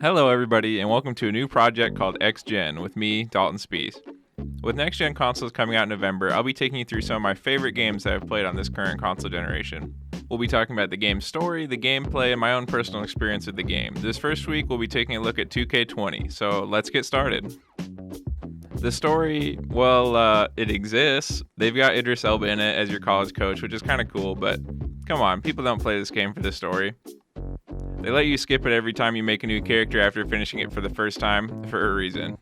Hello, everybody, and welcome to a new project called XGen with me, Dalton Spees. With next-gen consoles coming out in November, I'll be taking you through some of my favorite games that I've played on this current console generation. We'll be talking about the game's story, the gameplay, and my own personal experience with the game. This first week, we'll be taking a look at 2K20, so let's get started. The story, well, it exists. They've got Idris Elba in it as your college coach, which is kind of cool, but come on, people don't play this game for the story. They let you skip it every time you make a new character after finishing it for the first time, for a reason.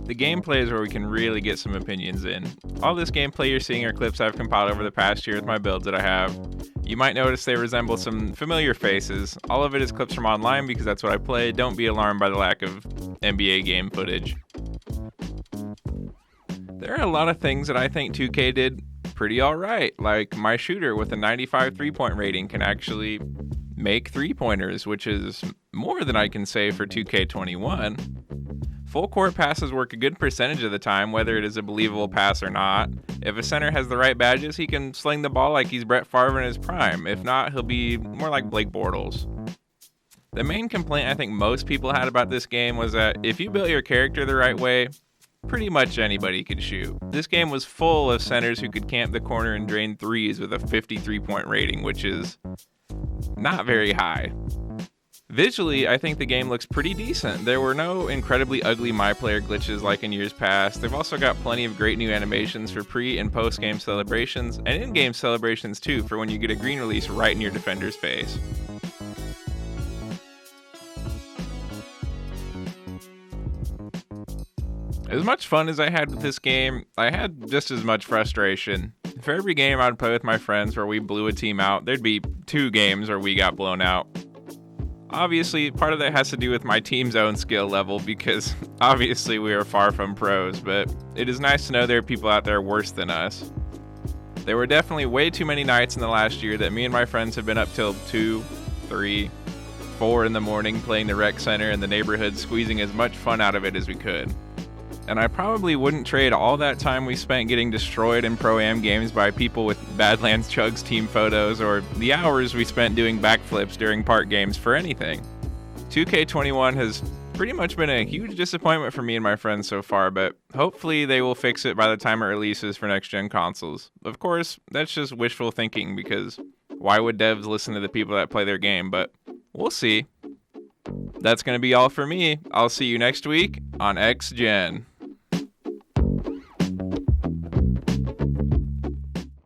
The gameplay is where we can really get some opinions in. All this gameplay you're seeing are clips I've compiled over the past year with my builds that I have. You might notice they resemble some familiar faces. All of it is clips from online because that's what I play. Don't be alarmed by the lack of NBA game footage. There are a lot of things that I think 2K did pretty alright, like my shooter with a 95 3-point rating can actually make 3-pointers, which is more than I can say for 2K21. Full court passes work a good percentage of the time, whether it is a believable pass or not. If a center has the right badges, he can sling the ball like he's Brett Favre in his prime. If not, he'll be more like Blake Bortles. The main complaint I think most people had about this game was that if you built your character the right way, pretty much anybody could shoot. This game was full of centers who could camp the corner and drain threes with a 53-point rating, which is not very high. Visually, I think the game looks pretty decent. There were no incredibly ugly MyPlayer glitches like in years past. They've also got plenty of great new animations for pre- and post-game celebrations, and in-game celebrations too for when you get a green release right in your defender's face. As much fun as I had with this game, I had just as much frustration. For every game I'd play with my friends where we blew a team out, there'd be 2 games where we got blown out. Obviously, part of that has to do with my team's own skill level because obviously we are far from pros, but it is nice to know there are people out there worse than us. There were definitely way too many nights in the last year that me and my friends have been up till 2, 3, 4 in the morning playing the rec center in the neighborhood, squeezing as much fun out of it as we could. And I probably wouldn't trade all that time we spent getting destroyed in Pro-Am games by people with Badlands Chugs team photos or the hours we spent doing backflips during park games for anything. 2K21 has pretty much been a huge disappointment for me and my friends so far, but hopefully they will fix it by the time it releases for next-gen consoles. Of course, that's just wishful thinking because why would devs listen to the people that play their game, but we'll see. That's going to be all for me. I'll see you next week on XGen.